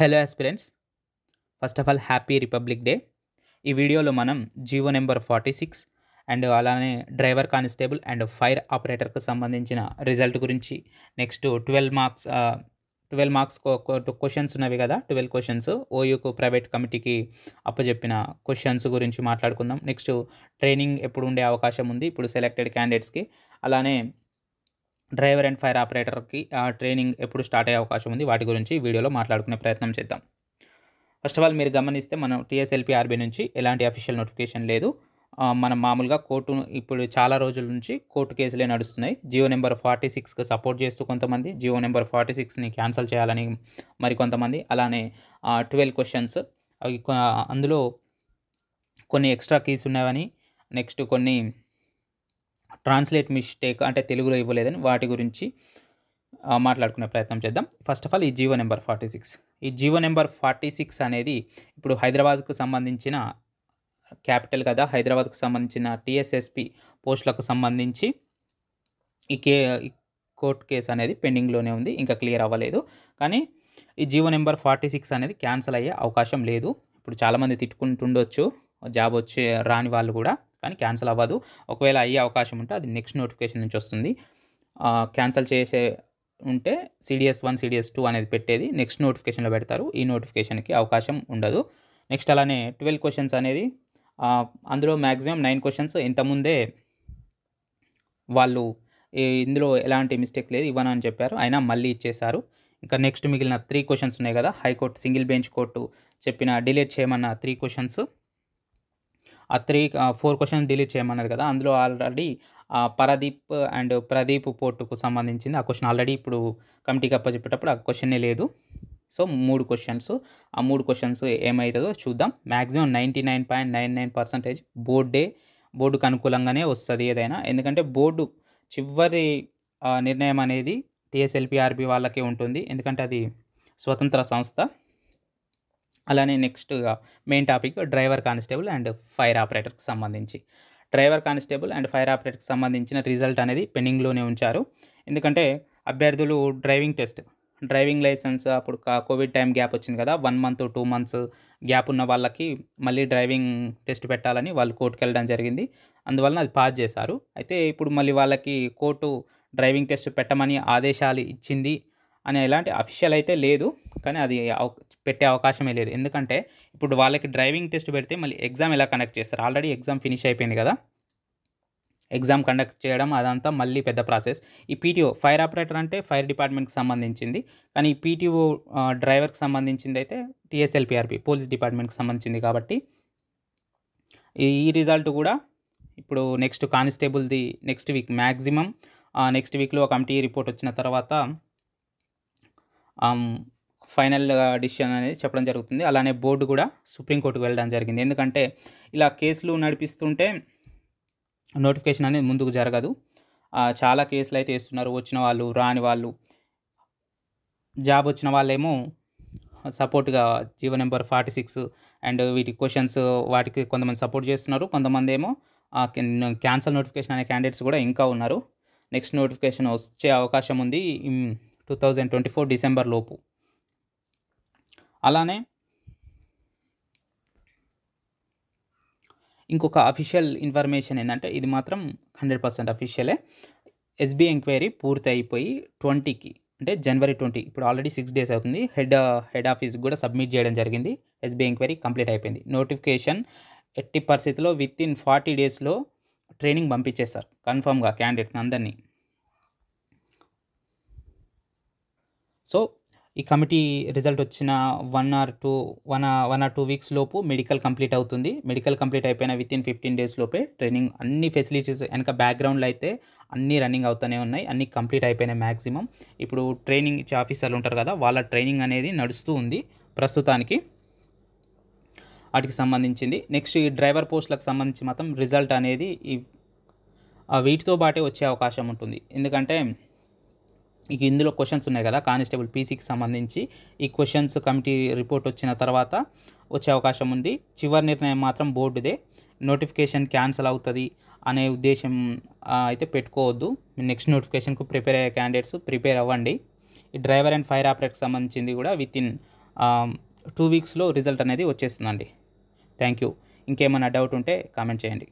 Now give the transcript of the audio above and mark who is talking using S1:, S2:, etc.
S1: Hello aspirants, first of all happy republic day. ఈ వీడియోలో మనం జీవో నెంబర్ 46 అండ్ అలానే డ్రైవర్ కానిస్టేబుల్ అండ్ ఫైర్ ఆపరేటర్కి సంబంధించిన రిజల్ట్ గురించి, నెక్స్ట్ 12 మార్క్స్ క్వశ్చన్స్ ఉన్నవి కదా, 12 క్వశ్చన్స్ ఓయూకు ప్రైవేట్ కమిటీకి అప్పచెప్పిన క్వశ్చన్స్ గురించి మాట్లాడుకుందాం. నెక్స్ట్ ట్రైనింగ్ ఎప్పుడు ఉండే అవకాశం ఉంది ఇప్పుడు సెలెక్టెడ్ క్యాండిడేట్స్కి, అలానే డ్రైవర్ అండ్ ఫైర్ ఆపరేటర్కి ట్రైనింగ్ ఎప్పుడు స్టార్ట్ అయ్యే అవకాశం ఉంది, వాటి గురించి ఈ వీడియోలో మాట్లాడుకునే ప్రయత్నం చేద్దాం. ఫస్ట్ ఆఫ్ ఆల్ మీరు గమనిస్తే మనం టీఎస్ఎల్పిఆర్బీ నుంచి ఎలాంటి అఫీషియల్ నోటిఫికేషన్ లేదు. మనం మామూలుగా కోర్టు ఇప్పుడు చాలా రోజుల నుంచి కోర్టు కేసులే నడుస్తున్నాయి. జియో నెంబర్ 46కి సపోర్ట్ చేస్తూ కొంతమంది, జియో నెంబర్ 46ని క్యాన్సిల్ చేయాలని మరికొంతమంది, అలానే 12 క్వశ్చన్స్ అవి అందులో కొన్ని ఎక్స్ట్రా కీస్ ఉన్నాయని, నెక్స్ట్ కొన్ని ట్రాన్స్లేట్ మిస్టేక్ అంటే తెలుగులో ఇవ్వలేదని, వాటి గురించి మాట్లాడుకునే ప్రయత్నం చేద్దాం. ఫస్ట్ ఆఫ్ ఆల్ ఈ జీవో నెంబర్ 46, ఈ జీవో నెంబర్ 46 అనేది ఇప్పుడు హైదరాబాద్కు సంబంధించిన క్యాపిటల్ కదా, హైదరాబాద్కు సంబంధించిన టీఎస్ఎస్పి పోస్టులకు సంబంధించి ఈ కోర్టు కేసు అనేది పెండింగ్లోనే ఉంది, ఇంకా క్లియర్ అవ్వలేదు. కానీ ఈ జీవో నెంబర్ 46 అనేది క్యాన్సిల్ అయ్యే అవకాశం లేదు. ఇప్పుడు చాలామంది తిట్టుకుంటుండొచ్చు జాబ్ వచ్చే రాని వాళ్ళు కూడా, కానీ క్యాన్సిల్ అవ్వదు. ఒకవేళ అయ్యే అవకాశం ఉంటే అది నెక్స్ట్ నోటిఫికేషన్ నుంచి వస్తుంది. క్యాన్సిల్ చేసే ఉంటే సిడిఎస్ 1 సిడిఎస్ 2 అనేది పెట్టేది నెక్స్ట్ నోటిఫికేషన్లో పెడతారు, ఈ నోటిఫికేషన్కి అవకాశం ఉండదు. నెక్స్ట్ అలానే 12 క్వశ్చన్స్ అనేది అందులో మ్యాక్సిమం 9 క్వశ్చన్స్ ఇంతకుముందే వాళ్ళు ఇందులో ఎలాంటి మిస్టేక్ లేదు ఇవ్వను అని చెప్పారు, అయినా మళ్ళీ ఇచ్చేశారు. ఇంకా నెక్స్ట్ మిగిలిన 3 క్వశ్చన్స్ ఉన్నాయి కదా, హైకోర్టు సింగిల్ బెంచ్ కోర్టు చెప్పిన డిలీట్ చేయమన్న 3 క్వశ్చన్స్, ఆ 4 క్వశ్చన్స్ డిలీట్ చేయమన్నది కదా, అందులో ఆల్రెడీ పరదీప్ అండ్ ప్రదీప్ పోర్టుకు సంబంధించింది ఆ క్వశ్చన్ ఆల్రెడీ ఇప్పుడు కమిటీకి అప్పచెప్పేటప్పుడు ఆ క్వశ్చనే లేదు. సో 3 క్వశ్చన్స్, ఆ 3 క్వశ్చన్స్ ఏమవుతుందో చూద్దాం. మ్యాక్సిమం 99.99% బోర్డుకు అనుకూలంగానే వస్తుంది ఏదైనా, ఎందుకంటే బోర్డు చివరి నిర్ణయం అనేది టీఎస్ఎల్పిఆర్బి వాళ్ళకే ఉంటుంది, ఎందుకంటే అది స్వతంత్ర సంస్థ. అలానే నెక్స్ట్గా main topic driver constable and fire ఆపరేటర్కి సంబంధించి, డ్రైవర్ కానిస్టేబుల్ అండ్ ఫైర్ ఆపరేటర్కి సంబంధించిన రిజల్ట్ అనేది పెండింగ్లోనే ఉంచారు. ఎందుకంటే అభ్యర్థులు డ్రైవింగ్ లైసెన్స్ అప్పుడు కోవిడ్ టైం గ్యాప్ వచ్చింది కదా, 1 month 2 months గ్యాప్ ఉన్న వాళ్ళకి మళ్ళీ డ్రైవింగ్ టెస్ట్ పెట్టాలని వాళ్ళు కోర్టుకు వెళ్ళడం జరిగింది, అందువలన అది పాస్ చేశారు. అయితే ఇప్పుడు మళ్ళీ వాళ్ళకి కోర్టు డ్రైవింగ్ టెస్ట్ పెట్టమని ఆదేశాలు ఇచ్చింది అని ఎలాంటి అఫీషియల్ అయితే లేదు, కానీ అది పెట్టే అవకాశమే లేదు. ఎందుకంటే ఇప్పుడు వాళ్ళకి డ్రైవింగ్ టెస్ట్ పెడితే మళ్ళీ ఎగ్జామ్ ఎలా కండక్ట్ చేస్తారు, ఆల్రెడీ ఎగ్జామ్ ఫినిష్ అయిపోయింది కదా, ఎగ్జామ్ కండక్ట్ చేయడం అదంతా మళ్ళీ పెద్ద ప్రాసెస్. ఈ పీటీఓ ఫైర్ ఆపరేటర్ అంటే ఫైర్ డిపార్ట్మెంట్కి సంబంధించింది, కానీ ఈ పీటీఓ డ్రైవర్కి సంబంధించింది అయితే టీఎస్ఎల్పిఆర్బి పోలీస్ డిపార్ట్మెంట్కి సంబంధించింది. కాబట్టి ఈ రిజల్ట్ కూడా ఇప్పుడు నెక్స్ట్ కానిస్టేబుల్ది నెక్స్ట్ వీక్, మ్యాక్సిమం నెక్స్ట్ వీక్లో కమిటీ రిపోర్ట్ వచ్చిన తర్వాత ఫైనల్ డిసిషన్ అనేది చెప్పడం జరుగుతుంది. అలానే బోర్డు కూడా సుప్రీంకోర్టుకు వెళ్ళడం జరిగింది, ఎందుకంటే ఇలా కేసులు నడిపిస్తుంటే నోటిఫికేషన్ అనేది ముందుకు జరగదు. చాలా కేసులు అయితే వేస్తున్నారు, వచ్చిన వాళ్ళు రాని వాళ్ళు, జాబ్ వచ్చిన వాళ్ళేమో సపోర్ట్గా జీవో నెంబర్ 46 అండ్ వీటి క్వశ్చన్స్ వాటికి కొంతమంది సపోర్ట్ చేస్తున్నారు, కొంతమంది ఏమో క్యాన్సల్ నోటిఫికేషన్ అనే క్యాండిడేట్స్ కూడా ఇంకా ఉన్నారు. నెక్స్ట్ నోటిఫికేషన్ వచ్చే అవకాశం ఉంది 2024 డిసెంబర్ లోపు. అలానే ఇంకొక అఫీషియల్ ఇన్ఫర్మేషన్ ఏంటంటే, ఇది మాత్రం 100% అఫీషియలే, ఎస్బీఐ ఎంక్వైరీ పూర్తి అయిపోయి 20కి అంటే January 20, ఇప్పుడు ఆల్రెడీ 6 days అవుతుంది, హెడ్ ఆఫీస్కి కూడా సబ్మిట్ చేయడం జరిగింది. ఎస్బీఐ ఎంక్వైరీ కంప్లీట్ అయిపోయింది. నోటిఫికేషన్ ఎట్టి పరిస్థితుల్లో వితిన్ 40 daysలో ట్రైనింగ్ పంపించేస్తారు కన్ఫామ్గా క్యాండిడేట్ని అందరినీ. సో ఈ కమిటీ రిజల్ట్ వచ్చిన 1 or 2 weeks లోపు మెడికల్ కంప్లీట్ అవుతుంది. మెడికల్ కంప్లీట్ అయిపోయిన వితిన్ 15 days లోపే ట్రైనింగ్, అన్ని ఫెసిలిటీస్ వెనక బ్యాక్గ్రౌండ్లో అయితే అన్నీ రన్నింగ్ అవుతూనే ఉన్నాయి, అన్నీ కంప్లీట్ అయిపోయినాయి మ్యాక్సిమం. ఇప్పుడు ట్రైనింగ్ ఇచ్చే ఆఫీసర్లు ఉంటారు కదా, వాళ్ళ ట్రైనింగ్ అనేది నడుస్తూ ఉంది ప్రస్తుతానికి, వాటికి సంబంధించింది. నెక్స్ట్ ఈ డ్రైవర్ పోస్టులకు సంబంధించి మాత్రం రిజల్ట్ అనేది వీటితో పాటే వచ్చే అవకాశం ఉంటుంది, ఎందుకంటే ఇక ఇందులో క్వశ్చన్స్ ఉన్నాయి కదా కానిస్టేబుల్ పీసీకి సంబంధించి, ఈ క్వశ్చన్స్ కమిటీ రిపోర్ట్ వచ్చిన తర్వాత వచ్చే అవకాశం ఉంది. చివరి నిర్ణయం మాత్రం బోర్డుదే, నోటిఫికేషన్ క్యాన్సిల్ అవుతుంది అనే ఉద్దేశం అయితే పెట్టుకోవద్దు. నెక్స్ట్ నోటిఫికేషన్కు ప్రిపేర్ అయ్యే క్యాండిడేట్స్ ప్రిపేర్ అవ్వండి. ఈ డ్రైవర్ అండ్ ఫైర్ ఆపరేటర్కి సంబంధించింది కూడా వితిన్ 2 వీక్స్లో రిజల్ట్ అనేది వచ్చేస్తుందండి. Thank you. ఇంకేమైనా డౌట్ ఉంటే కామెంట్ చేయండి.